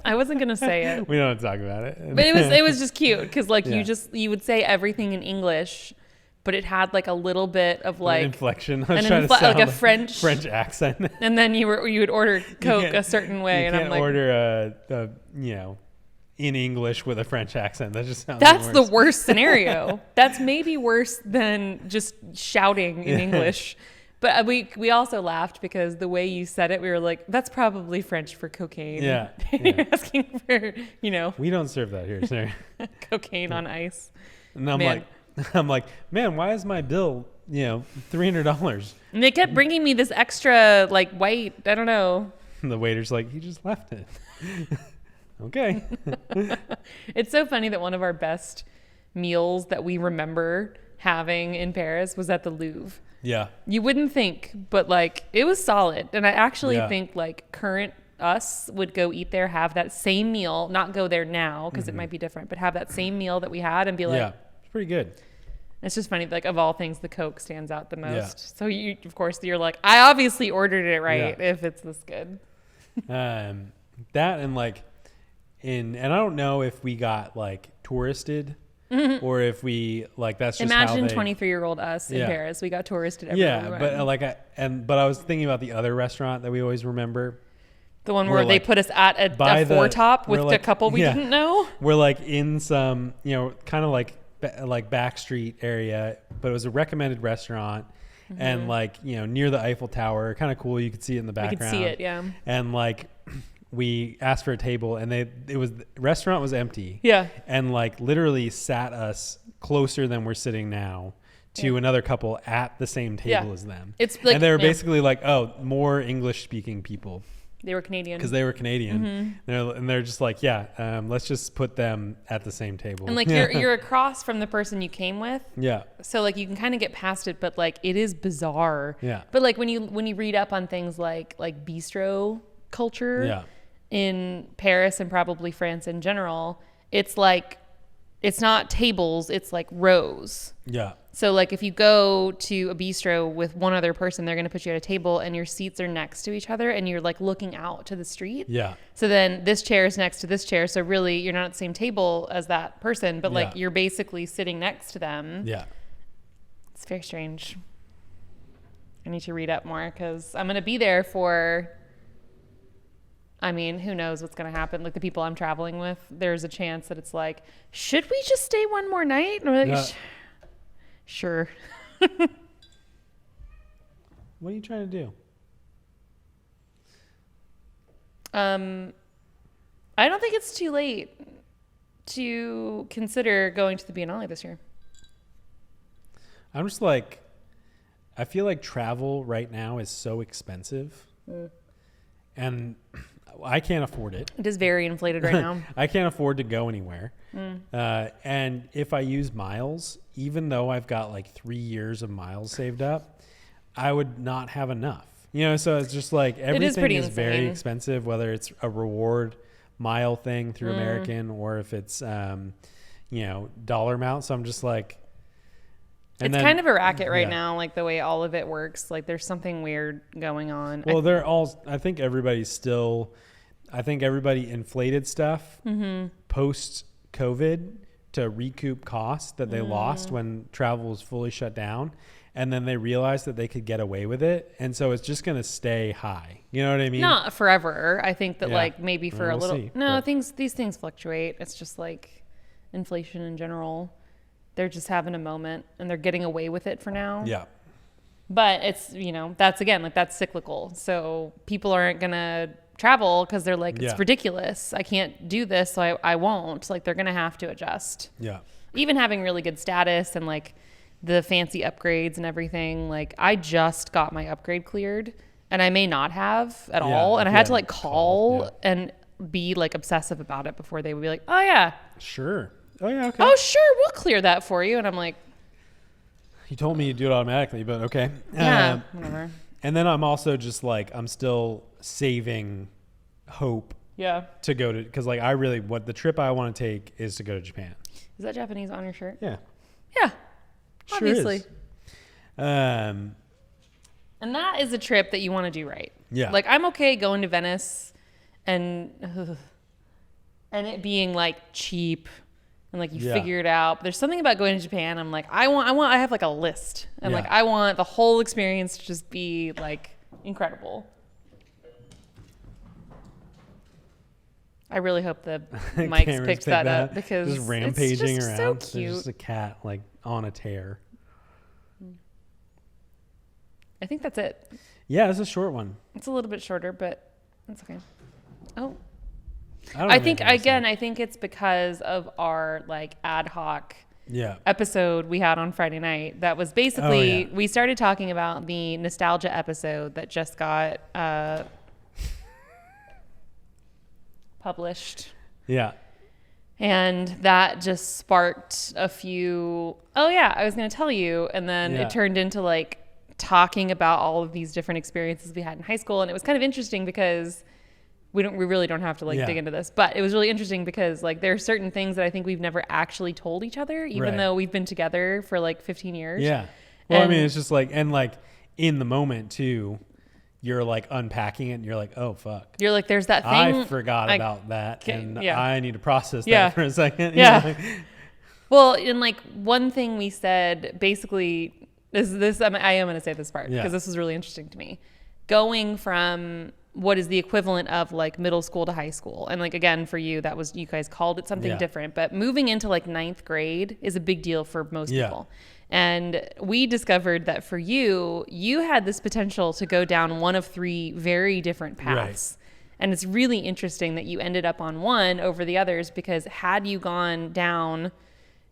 I wasn't gonna say it. We don't have to talk about it. But it was just cute because like you would say everything in English, but it had like a little bit of like an inflection. I was trying to sound like a French accent. And then you would order Coke a certain way, and I'm like, order a you know, in English with a French accent. That just sounds. That's the worst scenario. That's maybe worse than just shouting in English. But we also laughed because the way you said it, we were like, that's probably French for cocaine. Yeah. You're asking for, you know. We don't serve that here, sir. Cocaine on ice. And I'm like, man, why is my bill, you know, $300? And they kept bringing me this extra, like, white, I don't know. And the waiter's like, he just left it. Okay. It's so funny that one of our best meals that we remember having in Paris was at the Louvre. Yeah. You wouldn't think, but like it was solid. And I actually think like current us would go eat there, have that same meal, not go there now because it might be different, but have that same meal that we had and be like, it's pretty good. It's just funny. Like of all things, the Coke stands out the most. Yeah. So you, of course, you're like, I obviously ordered it right if it's this good. That and like and I don't know if we got like touristed. Or if we like that's just imagine 23-year-old us in Paris. We got touristed everywhere. Yeah, but I was thinking about the other restaurant that we always remember. The one where they put us at a foretop with a couple we didn't know. We're like in some, you know, kind of like back street area, but it was a recommended restaurant and like, you know, near the Eiffel Tower, kind of cool. You could see it in the background. We could see it, yeah. And like we asked for a table and the restaurant was empty. Yeah. And like literally sat us closer than we're sitting now to another couple at the same table as them. It's like, and they were basically like, oh, more English speaking people. They were Canadian. Because they were Canadian. They're just like, let's just put them at the same table. And like you're across from the person you came with. Yeah. So like you can kind of get past it, but like it is bizarre. Yeah. But like when you read up on things like bistro culture in Paris and probably France in general, it's like it's not tables, it's like rows. Yeah. So like if you go to a bistro with one other person, they're going to put you at a table and your seats are next to each other and you're like looking out to the street. Yeah. So then this chair is next to this chair. So really you're not at the same table as that person, but like you're basically sitting next to them. Yeah. It's very strange. I need to read up more because I'm going to be there for, I mean, who knows what's going to happen? Like the people I'm traveling with, there's a chance that it's like, should we just stay one more night? And we're like, sure. What are you trying to do? I don't think it's too late to consider going to the Biennale this year. I'm just like, I feel like travel right now is so expensive. And I can't afford it. It is very inflated right now. I can't afford to go anywhere. And if I use miles, even though I've got like 3 years of miles saved up, I would not have enough. You know, so it's just like everything is very expensive, whether it's a reward mile thing through American or if it's, you know, dollar amount. So I'm just like, it's kind of a racket right now, like the way all of it works. Like there's something weird going on. Well, I think everybody inflated stuff post COVID to recoup costs that they lost when travel was fully shut down. And then they realized that they could get away with it. And so it's just going to stay high. You know what I mean? Not forever. I think that like maybe for a little, see, these things fluctuate. It's just like inflation in general. they're just having a moment and they're getting away with it for now. Yeah. But it's, that's again, like that's cyclical. So people aren't going to travel because they're like, it's ridiculous. I can't do this. So I won't. Like they're going to have to adjust. Yeah. Even having really good status and like the fancy upgrades and everything. Like I just got my upgrade cleared and I may not have at all. And I had to like call and be like obsessive about it before they would be like, oh yeah. Sure. Oh yeah. Okay. Oh sure. We'll clear that for you. And I'm like, you told me you'd do it automatically, but okay. Yeah, whatever. And then I'm also just like, I'm still saving hope to go to, because like what the trip I want to take is to go to Japan. Is that Japanese on your shirt? Yeah. Yeah. Obviously. Sure is. And that is a trip that you want to do right. Yeah. Like I'm okay going to Venice and it being like cheap and like you figure it out. But there's something about going to Japan. I'm like, I have like a list and like I want the whole experience to just be like incredible. I really hope the mics picks that up because just rampaging it's just around. So cute. There's just a cat like on a tear. I think that's it. Yeah, it's a short one. It's a little bit shorter, but that's okay. Oh, I think it's because of our like ad hoc episode we had on Friday night. That was basically we started talking about the nostalgia episode that just got published. Yeah. And that just sparked a few, I was going to tell you. And then it turned into like talking about all of these different experiences we had in high school. And it was kind of interesting because we really don't have to like dig into this, but it was really interesting because like there are certain things that I think we've never actually told each other, even though we've been together for like 15 years. Yeah. Well, I mean, it's just like, and like in the moment too, you're like unpacking it and you're like, oh fuck. You're like, there's that thing. I forgot about that and I need to process that for a second. Yeah. Well, and like one thing we said basically is I am going to say this part because this was really interesting to me. Going from what is the equivalent of like middle school to high school. And like, again, for you, that was, you guys called it something different, but moving into like 9th grade is a big deal for most people. And we discovered that for you, you had this potential to go down one of 3 very different paths. Right. And it's really interesting that you ended up on one over the others because had you gone down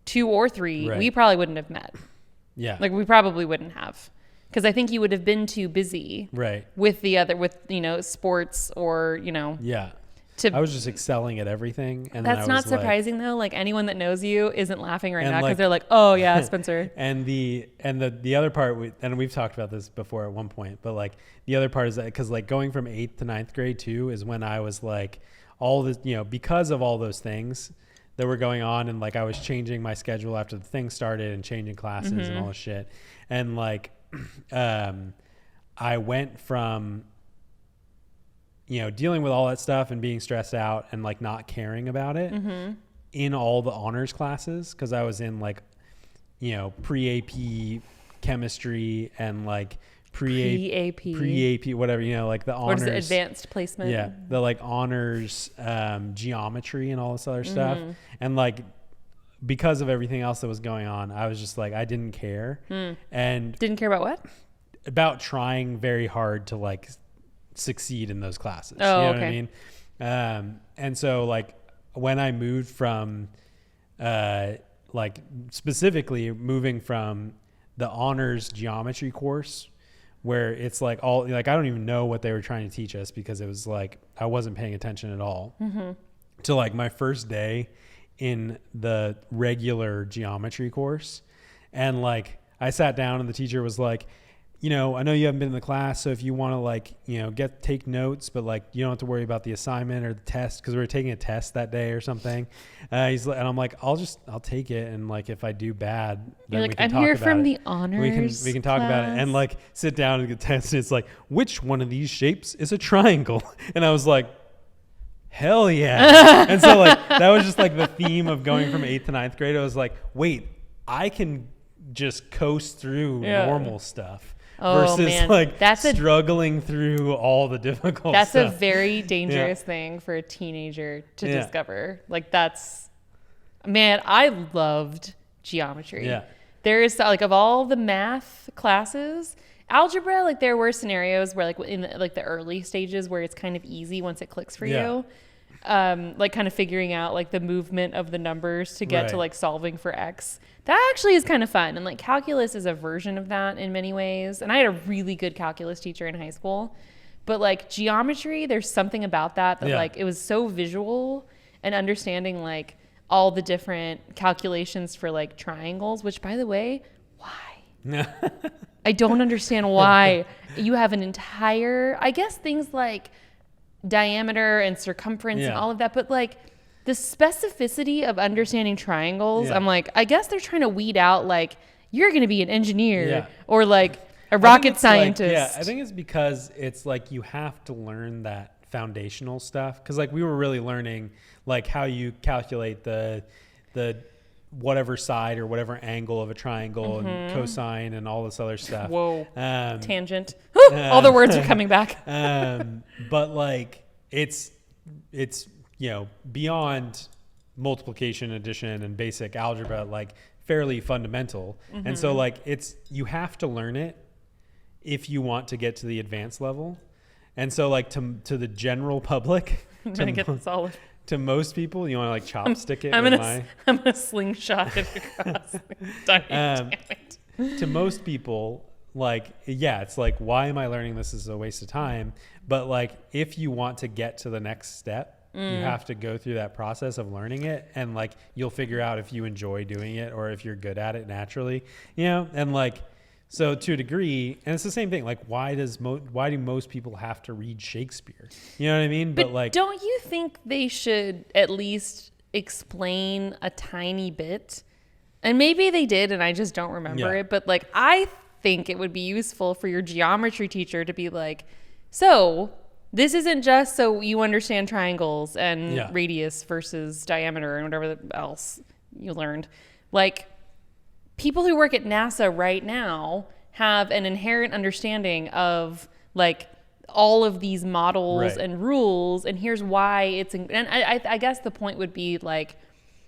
2 or 3, we probably wouldn't have met. Yeah. Like we probably wouldn't have. Because I think you would have been too busy with the other, with, sports or, I was just excelling at everything. And that's not surprising though. Like anyone that knows you isn't laughing right now because they're like, oh yeah, Spencer. and the other part, and we've talked about this before at one point, but like the other part is that because like going from 8th to 9th grade too is when I was like all this, because of all those things that were going on and like I was changing my schedule after the thing started and changing classes and all this shit. And like, I went from, dealing with all that stuff and being stressed out and like not caring about it in all the honors classes. Cause I was in like, pre-AP chemistry and like pre-AP, whatever, like the honors. What is it, advanced placement? Yeah. The like honors, geometry and all this other stuff. And like, because of everything else that was going on, I was just like, I didn't care. And didn't care about what? About trying very hard to like succeed in those classes. Oh, you know what I mean? And so like when I moved from, like specifically moving from the honors geometry course where it's like all, like, I don't even know what they were trying to teach us because it was like, I wasn't paying attention at all to like my first day in the regular geometry course. And like, I sat down and the teacher was like, I know you haven't been in the class, so if you want to like, take notes, but like, you don't have to worry about the assignment or the test. Cause we were taking a test that day or something. And I'm like, I'll take it. And like, if I do bad, then we can talk about it. I'm here from the honors. We can talk about it and like sit down and get tested. It's like, which one of these shapes is a triangle? And I was like, hell yeah. And so like, that was just like the theme of going from 8th to 9th grade. I was like, wait, I can just coast through normal stuff versus like struggling through all the difficult stuff. That's a very dangerous thing for a teenager to discover. Like I loved geometry. Yeah. There's like, of all the math classes, algebra, like there were scenarios where like in like the early stages where it's kind of easy once it clicks for you. Like kind of figuring out like the movement of the numbers to get to like solving for X. That actually is kind of fun. And like calculus is a version of that in many ways. And I had a really good calculus teacher in high school. But like geometry, there's something about that like it was so visual, and understanding like all the different calculations for like triangles, which by the way, why? I don't understand why you have an entire, I guess things like diameter and circumference and all of that, but like the specificity of understanding triangles, I'm like, I guess they're trying to weed out like, you're going to be an engineer or like a rocket scientist. I think it's because it's like you have to learn that foundational stuff, because like we were really learning like how you calculate the whatever side or whatever angle of a triangle and cosine and all this other stuff. Whoa. Tangent. All the words are coming back. But like it's you know, beyond multiplication, addition, and basic algebra, like fairly fundamental. And so like you have to learn it if you want to get to the advanced level. And so like to the general public, I'm gonna get this all. To most people, you want to like chopstick it. I'm gonna slingshot it across. To most people, like, yeah, it's like, why am I learning this? This is a waste of time. But like, if you want to get to the next step, you have to go through that process of learning it, and like, you'll figure out if you enjoy doing it or if you're good at it naturally, you know? And like, so to a degree, and it's the same thing. Like, why do most people have to read Shakespeare? You know what I mean? But like, don't you think they should at least explain a tiny bit? And maybe they did, and I just don't remember it. But like, I think it would be useful for your geometry teacher to be like, so this isn't just so you understand triangles and radius versus diameter and whatever else you learned. Like, people who work at NASA right now have an inherent understanding of like all of these models and rules, and here's why and I guess the point would be like,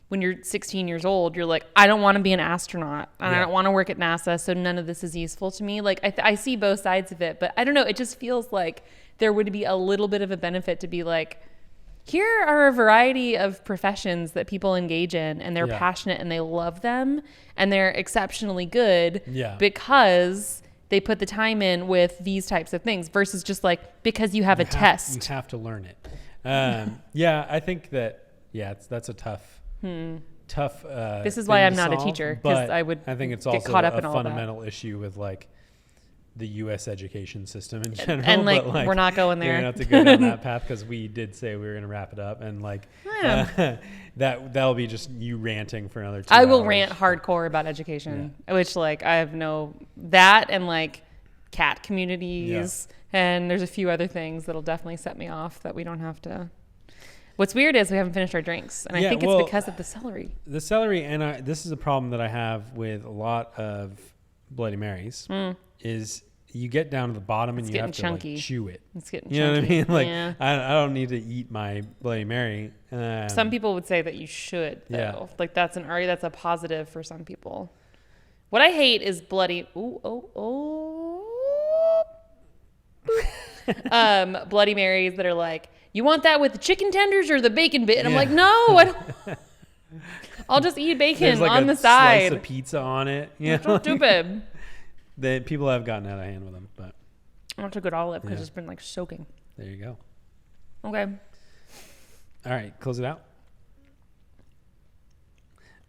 when you're 16 years old, you're like, I don't want to be an astronaut and I don't want to work at NASA, so none of this is useful to me. Like I see both sides of it, but I don't know. It just feels like there would be a little bit of a benefit to be like, here are a variety of professions that people engage in, and they're passionate and they love them and they're exceptionally good because they put the time in with these types of things, versus just like, because you have a test. You have to learn it. I think that, that's a tough, this is why I'm not a teacher, because I think it's also caught up a in all fundamental issue with like the U.S. education system in general. And like, we're not going there. You're going to have to go down that path, because we did say we were going to wrap it up, and like that'll be just you ranting for another 2 hours. I will rant hardcore about education, which like I have that and like cat communities, and there's a few other things that'll definitely set me off that we don't have to. What's weird is we haven't finished our drinks, and I think it's because of the celery. The celery, and this is a problem that I have with a lot of Bloody Marys, is you get down to the bottom and you have to like chew it. It's getting chunky. You know what I mean? Like, I don't need to eat my Bloody Mary. Some people would say that you should, though. Yeah. Like that's a positive for some people. What I hate is bloody. Bloody Marys that are like, you want that with the chicken tenders or the bacon bit? And I'm like, no, I don't. I'll just eat bacon like on the side. Slice of pizza on it. That's so stupid. People have gotten out of hand with them, but I want a good olive because it's been like soaking. There you go. Okay. All right, close it out.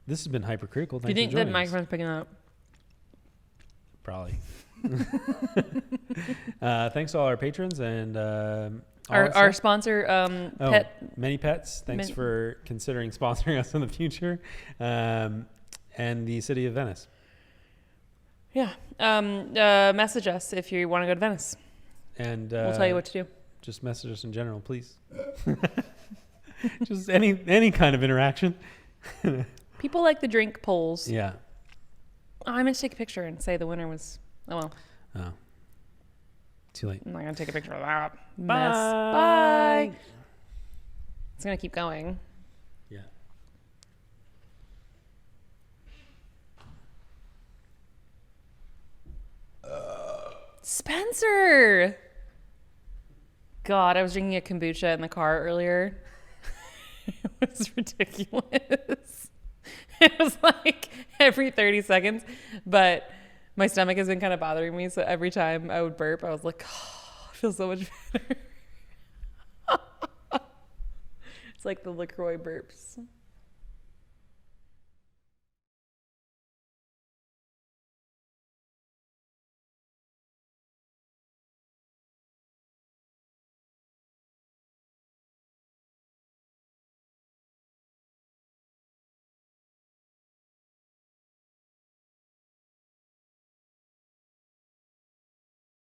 This has been Hypercritical. Do you think that microphone's picking up? Probably. Thanks to all our patrons and our sponsor, Pet. Many Pets. Thanks for considering sponsoring us in the future, and the city of Venice. Yeah. Message us if you want to go to Venice. And we'll tell you what to do. Just message us in general, please. Just any kind of interaction. People like the drink polls. Yeah. Oh, I'm going to take a picture and say the winner was... Oh, well. Oh. Too late. I'm not going to take a picture of that mess. Bye. It's going to keep going. Spencer. God, I was drinking a kombucha in the car earlier. It was ridiculous. It was like every 30 seconds, but my stomach has been kind of bothering me. So every time I would burp, I was like, oh, I feel so much better. It's like the LaCroix burps.